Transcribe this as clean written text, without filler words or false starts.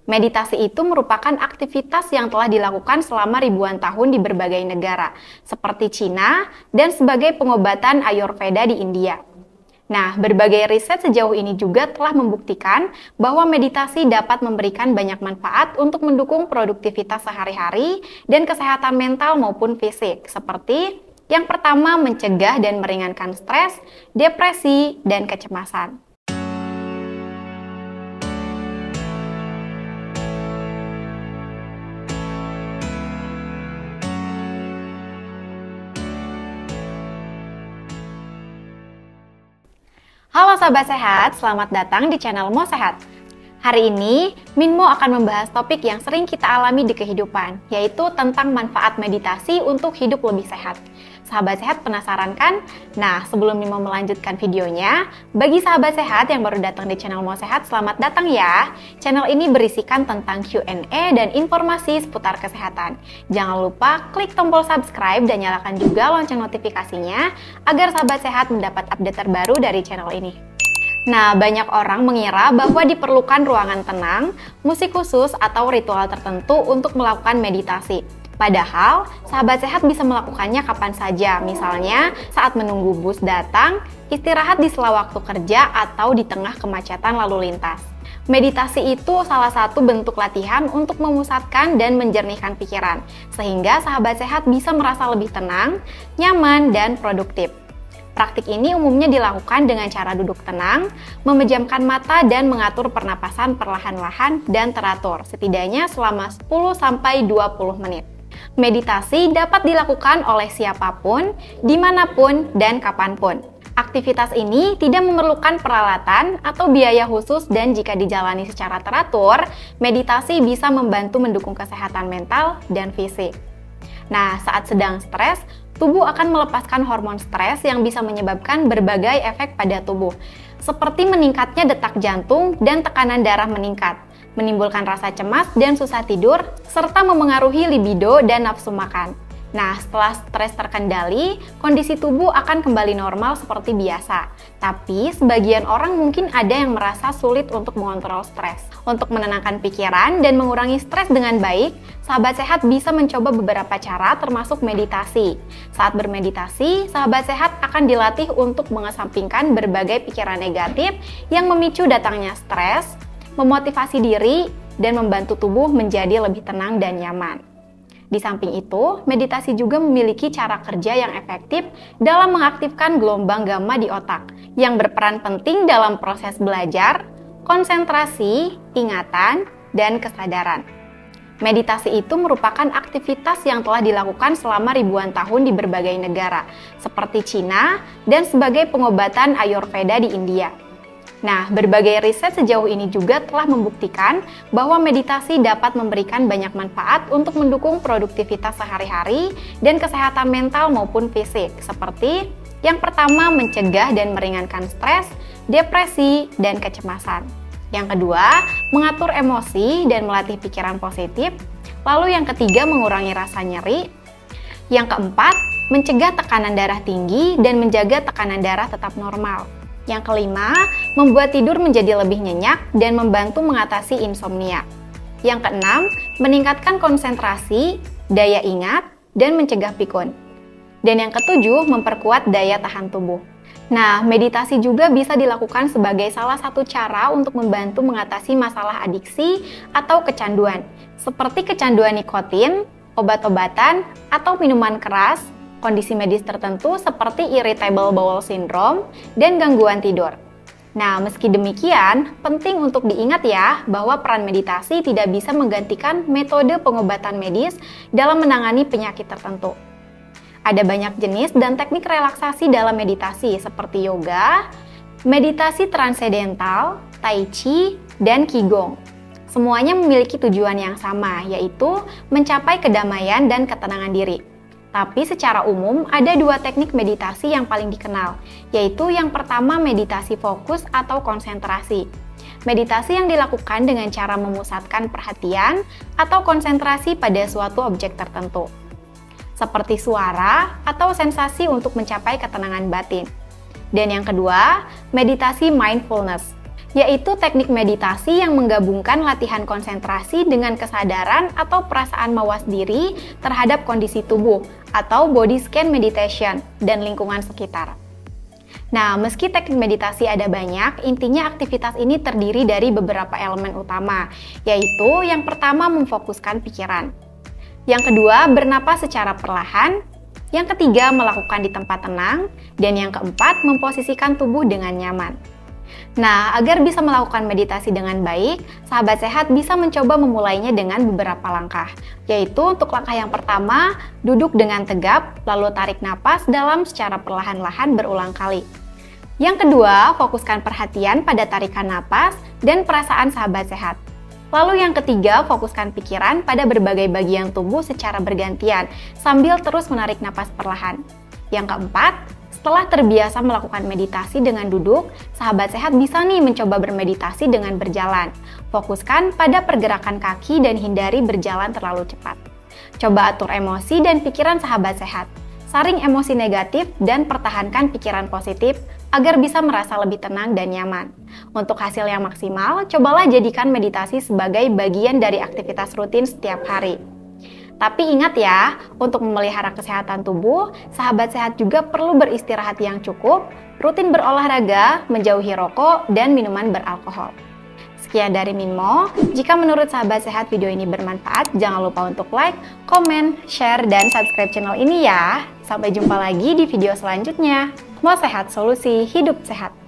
Meditasi itu merupakan aktivitas yang telah dilakukan selama ribuan tahun di berbagai negara, seperti Cina dan sebagai pengobatan Ayurveda di India. Nah, berbagai riset sejauh ini juga telah membuktikan bahwa meditasi dapat memberikan banyak manfaat untuk mendukung produktivitas sehari-hari dan kesehatan mental maupun fisik, seperti yang pertama, mencegah dan meringankan stres, depresi, dan kecemasan. Halo sahabat sehat, selamat datang di channel Mo Sehat. Hari ini, Minmo akan membahas topik yang sering kita alami di kehidupan, yaitu tentang manfaat meditasi untuk hidup lebih sehat. Sahabat sehat penasaran kan? Nah, sebelum Minmo melanjutkan videonya, bagi sahabat sehat yang baru datang di channel Mo Sehat, selamat datang ya. Channel ini berisikan tentang Q&A dan informasi seputar kesehatan. Jangan lupa klik tombol subscribe dan nyalakan juga lonceng notifikasinya agar sahabat sehat mendapat update terbaru dari channel ini. Nah, banyak orang mengira bahwa diperlukan ruangan tenang, musik khusus, atau ritual tertentu untuk melakukan meditasi. Padahal, sahabat sehat bisa melakukannya kapan saja, misalnya saat menunggu bus datang, istirahat di sela waktu kerja, atau di tengah kemacetan lalu lintas. Meditasi itu salah satu bentuk latihan untuk memusatkan dan menjernihkan pikiran, sehingga sahabat sehat bisa merasa lebih tenang, nyaman, dan produktif. Praktik ini umumnya dilakukan dengan cara duduk tenang, memejamkan mata, dan mengatur pernapasan perlahan-lahan dan teratur, setidaknya selama 10-20 menit. Meditasi dapat dilakukan oleh siapapun, dimanapun, dan kapanpun. Aktivitas ini tidak memerlukan peralatan atau biaya khusus dan jika dijalani secara teratur, meditasi bisa membantu mendukung kesehatan mental dan fisik. Nah, saat sedang stres, tubuh akan melepaskan hormon stres yang bisa menyebabkan berbagai efek pada tubuh, seperti meningkatnya detak jantung dan tekanan darah meningkat, menimbulkan rasa cemas dan susah tidur, serta memengaruhi libido dan nafsu makan. Nah, setelah stres terkendali, kondisi tubuh akan kembali normal seperti biasa. Tapi, sebagian orang mungkin ada yang merasa sulit untuk mengontrol stres. Untuk menenangkan pikiran dan mengurangi stres dengan baik, sahabat sehat bisa mencoba beberapa cara termasuk meditasi. Saat bermeditasi, sahabat sehat akan dilatih untuk mengesampingkan berbagai pikiran negatif yang memicu datangnya stres, memotivasi diri, dan membantu tubuh menjadi lebih tenang dan nyaman. Di samping itu, meditasi juga memiliki cara kerja yang efektif dalam mengaktifkan gelombang gamma di otak, yang berperan penting dalam proses belajar, konsentrasi, ingatan, dan kesadaran. Meditasi itu merupakan aktivitas yang telah dilakukan selama ribuan tahun di berbagai negara, seperti Cina dan sebagai pengobatan Ayurveda di India. Nah, berbagai riset sejauh ini juga telah membuktikan bahwa meditasi dapat memberikan banyak manfaat untuk mendukung produktivitas sehari-hari dan kesehatan mental maupun fisik, seperti yang pertama, mencegah dan meringankan stres, depresi, dan kecemasan. Yang kedua, mengatur emosi dan melatih pikiran positif. Lalu yang ketiga, mengurangi rasa nyeri. Yang keempat, mencegah tekanan darah tinggi dan menjaga tekanan darah tetap normal. Yang kelima, membuat tidur menjadi lebih nyenyak dan membantu mengatasi insomnia. Yang keenam, meningkatkan konsentrasi, daya ingat, dan mencegah pikun. Dan yang ketujuh, memperkuat daya tahan tubuh. Nah, meditasi juga bisa dilakukan sebagai salah satu cara untuk membantu mengatasi masalah adiksi atau kecanduan, seperti kecanduan nikotin, obat-obatan, atau minuman keras, kondisi medis tertentu seperti irritable bowel syndrome, dan gangguan tidur. Nah, meski demikian, penting untuk diingat ya bahwa peran meditasi tidak bisa menggantikan metode pengobatan medis dalam menangani penyakit tertentu. Ada banyak jenis dan teknik relaksasi dalam meditasi seperti yoga, meditasi transendental, tai chi, dan qigong. Semuanya memiliki tujuan yang sama, yaitu mencapai kedamaian dan ketenangan diri. Tapi secara umum ada dua teknik meditasi yang paling dikenal, yaitu yang pertama meditasi fokus atau konsentrasi. Meditasi yang dilakukan dengan cara memusatkan perhatian atau konsentrasi pada suatu objek tertentu, seperti suara atau sensasi untuk mencapai ketenangan batin. Dan yang kedua, meditasi mindfulness, yaitu teknik meditasi yang menggabungkan latihan konsentrasi dengan kesadaran atau perasaan mawas diri terhadap kondisi tubuh atau body scan meditation dan lingkungan sekitar. Nah, meski teknik meditasi ada banyak, intinya aktivitas ini terdiri dari beberapa elemen utama, yaitu yang pertama memfokuskan pikiran, yang kedua bernapas secara perlahan, yang ketiga melakukan di tempat tenang, dan yang keempat memposisikan tubuh dengan nyaman. Nah, agar bisa melakukan meditasi dengan baik, sahabat sehat bisa mencoba memulainya dengan beberapa langkah, yaitu untuk langkah yang pertama, duduk dengan tegap, lalu tarik napas dalam secara perlahan-lahan berulang kali. Yang kedua, fokuskan perhatian pada tarikan napas dan perasaan sahabat sehat. Lalu yang ketiga, fokuskan pikiran pada berbagai bagian tubuh secara bergantian, sambil terus menarik napas perlahan. Yang keempat, setelah terbiasa melakukan meditasi dengan duduk, sahabat sehat bisa nih mencoba bermeditasi dengan berjalan. Fokuskan pada pergerakan kaki dan hindari berjalan terlalu cepat. Coba atur emosi dan pikiran sahabat sehat. Saring emosi negatif dan pertahankan pikiran positif agar bisa merasa lebih tenang dan nyaman. Untuk hasil yang maksimal, cobalah jadikan meditasi sebagai bagian dari aktivitas rutin setiap hari. Tapi ingat ya, untuk memelihara kesehatan tubuh, sahabat sehat juga perlu beristirahat yang cukup, rutin berolahraga, menjauhi rokok, dan minuman beralkohol. Sekian dari Minmo. Jika menurut sahabat sehat video ini bermanfaat, jangan lupa untuk like, komen, share, dan subscribe channel ini ya. Sampai jumpa lagi di video selanjutnya. Mo Sehat, solusi hidup sehat.